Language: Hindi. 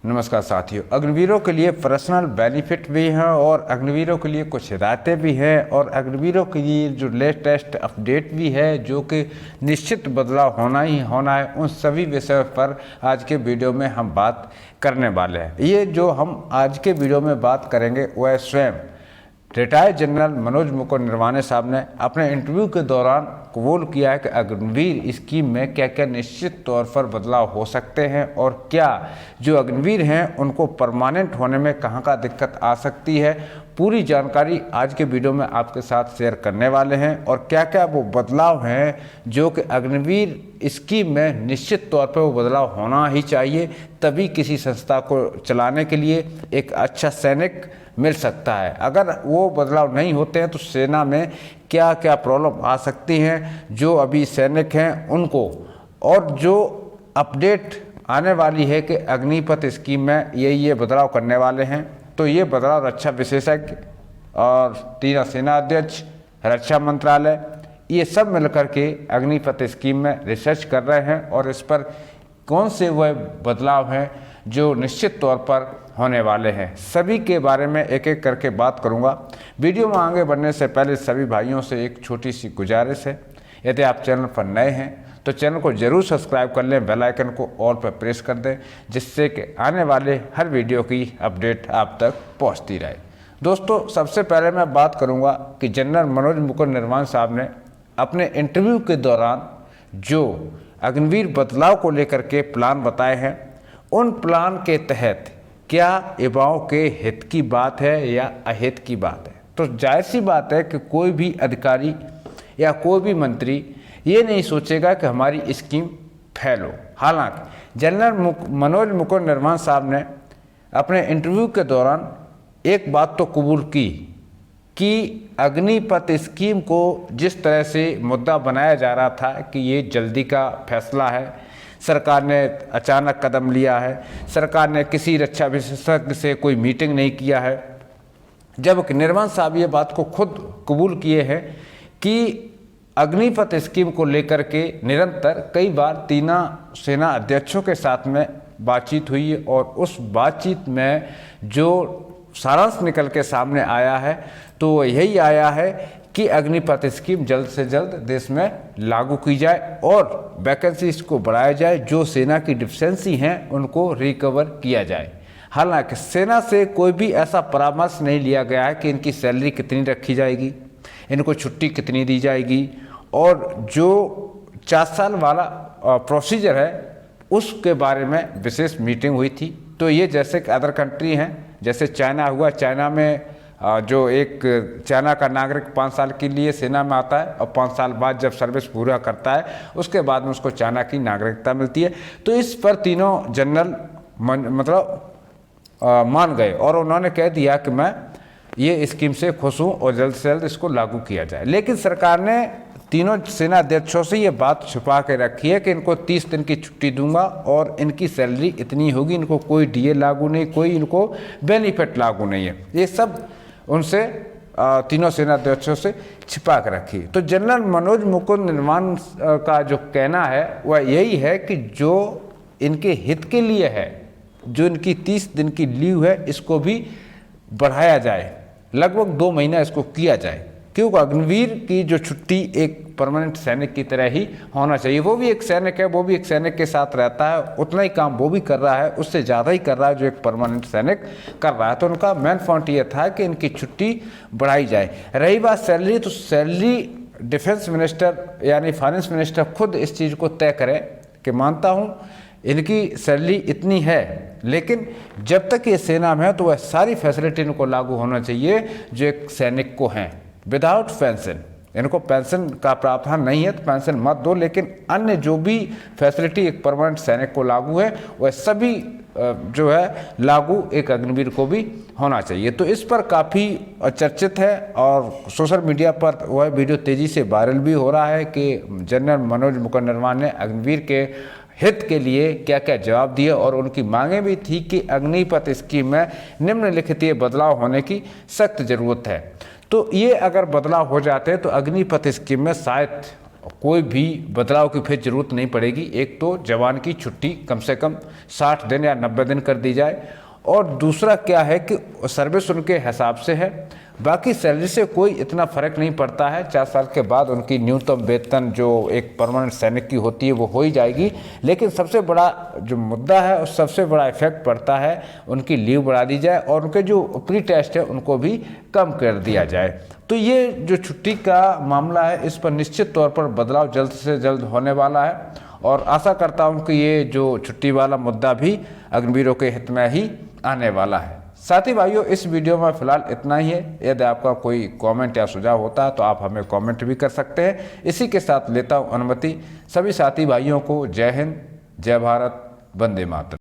नमस्कार साथियों। अग्निवीरों के लिए पर्सनल बेनिफिट भी हैं और अग्निवीरों के लिए कुछ हिदायतें भी हैं और अग्निवीरों के लिए जो लेटेस्ट अपडेट भी है जो कि निश्चित बदलाव होना ही होना है, उन सभी विषयों पर आज के वीडियो में हम बात करने वाले हैं। ये जो हम आज के वीडियो में बात करेंगे वह स्वयं रिटायर्ड जनरल मनोज मुकुंद नरवाने साहब ने अपने इंटरव्यू के दौरान कबूल किया है कि अग्निवीर स्कीम में क्या क्या निश्चित तौर पर बदलाव हो सकते हैं और क्या जो अग्निवीर हैं उनको परमानेंट होने में कहाँ दिक्कत आ सकती है। पूरी जानकारी आज के वीडियो में आपके साथ शेयर करने वाले हैं और क्या क्या वो बदलाव हैं जो कि अग्निवीर स्कीम में निश्चित तौर पर वो बदलाव होना ही चाहिए, तभी किसी संस्था को चलाने के लिए एक अच्छा सैनिक मिल सकता है। अगर वो बदलाव नहीं होते हैं तो सेना में क्या क्या प्रॉब्लम आ सकती हैं जो अभी सैनिक हैं उनको, और जो अपडेट आने वाली है कि अग्निपथ स्कीम में ये बदलाव करने वाले हैं। तो ये बदलाव रक्षा विशेषज्ञ और 3 सेना अध्यक्ष, रक्षा मंत्रालय, ये सब मिलकर के अग्निपथ स्कीम में रिसर्च कर रहे हैं और इस पर कौन से वह बदलाव हैं जो निश्चित तौर पर होने वाले हैं, सभी के बारे में एक एक करके बात करूंगा। वीडियो में आगे बढ़ने से पहले सभी भाइयों से एक छोटी सी गुजारिश है, यदि आप चैनल पर नए हैं तो चैनल को जरूर सब्सक्राइब कर लें, बेल आइकन को ऑल पर प्रेस कर दें, जिससे कि आने वाले हर वीडियो की अपडेट आप तक पहुंचती रहे। दोस्तों, सबसे पहले मैं बात करूंगा कि जनरल मनोज मुकुंद नरवाने साहब ने अपने इंटरव्यू के दौरान जो अग्निवीर बदलाव को लेकर के प्लान बताए हैं, उन प्लान के तहत क्या युवाओं के हित की बात है या अहित की बात है। तो जाहिर सी बात है कि कोई भी अधिकारी या कोई भी मंत्री ये नहीं सोचेगा कि हमारी स्कीम फेल हो। हालांकि जनरल मनोज मुकुंद नरवाने साहब ने अपने इंटरव्यू के दौरान एक बात तो कबूल की कि अग्निपथ स्कीम को जिस तरह से मुद्दा बनाया जा रहा था कि ये जल्दी का फैसला है, सरकार ने अचानक कदम लिया है, सरकार ने किसी रक्षा विशेषज्ञ से कोई मीटिंग नहीं किया है, जबकि नरवाने साहब ये बात को खुद कबूल किए हैं कि अग्निपथ स्कीम को लेकर के निरंतर कई बार 3 सेना अध्यक्षों के साथ में बातचीत हुई है और उस बातचीत में जो सारांश निकल के सामने आया है तो वो यही आया है कि अग्निपथ स्कीम जल्द से जल्द देश में लागू की जाए और वैकेंसीज को बढ़ाया जाए, जो सेना की डिफिशेंसी हैं उनको रिकवर किया जाए। हालांकि सेना से कोई भी ऐसा परामर्श नहीं लिया गया है कि इनकी सैलरी कितनी रखी जाएगी, इनको छुट्टी कितनी दी जाएगी, और जो 4 साल वाला प्रोसीजर है उसके बारे में विशेष मीटिंग हुई थी। तो ये जैसे कि अदर कंट्री हैं, जैसे चाइना हुआ, चाइना में जो एक चाइना का नागरिक 5 साल के लिए सेना में आता है और 5 साल बाद जब सर्विस पूरा करता है उसके बाद में उसको चाइना की नागरिकता मिलती है। तो इस पर तीनों जनरल मान गए और उन्होंने कह दिया कि मैं ये स्कीम से खुश हूँ और जल्द से जल्द इसको लागू किया जाए। लेकिन सरकार ने तीनों सेना अध्यक्षों से ये बात छुपा के रखी है कि इनको 30 दिन की छुट्टी दूंगा और इनकी सैलरी इतनी होगी, इनको कोई डीए लागू नहीं, कोई इनको बेनिफिट लागू नहीं है। ये सब उनसे तीनों सेना अध्यक्षों से छिपा कर रखी। तो जनरल मनोज मुकुंद नरवाने का जो कहना है वह यही है कि जो इनके हित के लिए है, जो इनकी 30 दिन की लीव है इसको भी बढ़ाया जाए, लगभग 2 महीना इसको किया जाए, क्योंकि अग्निवीर की जो छुट्टी एक परमानेंट सैनिक की तरह ही होना चाहिए। वो भी एक सैनिक है, वो भी एक सैनिक के साथ रहता है, उतना ही काम वो भी कर रहा है, उससे ज़्यादा ही कर रहा है जो एक परमानेंट सैनिक कर रहा है। तो उनका मेन पॉइंट ये था कि इनकी छुट्टी बढ़ाई जाए। रही बात सैलरी, तो सैलरी डिफेंस मिनिस्टर यानी फाइनेंस मिनिस्टर खुद इस चीज़ को तय करें कि मानता हूँ इनकी सैलरी इतनी है, लेकिन जब तक ये सेना में है तो वह सारी फैसिलिटी इनको लागू होना चाहिए जो एक सैनिक को हैं। विदाउट पेंशन, इनको पेंशन का प्रावधान नहीं है तो पेंशन मत दो, लेकिन अन्य जो भी फैसिलिटी एक परमानेंट सैनिक को लागू है वह सभी जो है लागू एक अग्निवीर को भी होना चाहिए। तो इस पर काफ़ी चर्चित है और सोशल मीडिया पर वह वीडियो तेज़ी से वायरल भी हो रहा है कि जनरल मनोज मुकुंद नरवाने ने अग्निवीर के हित के लिए क्या क्या जवाब दिए और उनकी मांगें भी थी कि अग्निपथ स्कीम में निम्नलिखित बदलाव होने की सख्त ज़रूरत है। तो ये अगर बदलाव हो जाते हैं तो अग्निपथ स्कीम में शायद कोई भी बदलाव की फिर ज़रूरत नहीं पड़ेगी। एक तो जवान की छुट्टी कम से कम 60 दिन या 90 दिन कर दी जाए, और दूसरा क्या है कि सर्विस उनके हिसाब से है, बाकी सैलरी से कोई इतना फ़र्क नहीं पड़ता है। 4 साल के बाद उनकी न्यूनतम वेतन जो एक परमानेंट सैनिक की होती है वो हो ही जाएगी। लेकिन सबसे बड़ा जो मुद्दा है और सबसे बड़ा इफेक्ट पड़ता है, उनकी लीव बढ़ा दी जाए और उनके जो प्री टेस्ट है उनको भी कम कर दिया जाए। तो ये जो छुट्टी का मामला है, इस पर निश्चित तौर पर बदलाव जल्द से जल्द होने वाला है, और आशा करता हूँ कि ये जो छुट्टी वाला मुद्दा भी अग्निवीरों के हित में ही आने वाला है। साथी भाइयों, इस वीडियो में फिलहाल इतना ही है। यदि आपका कोई कमेंट या सुझाव होता है तो आप हमें कमेंट भी कर सकते हैं। इसी के साथ लेता हूँ अनुमति। सभी साथी भाइयों को जय हिंद, जय भारत, वंदे मातरम।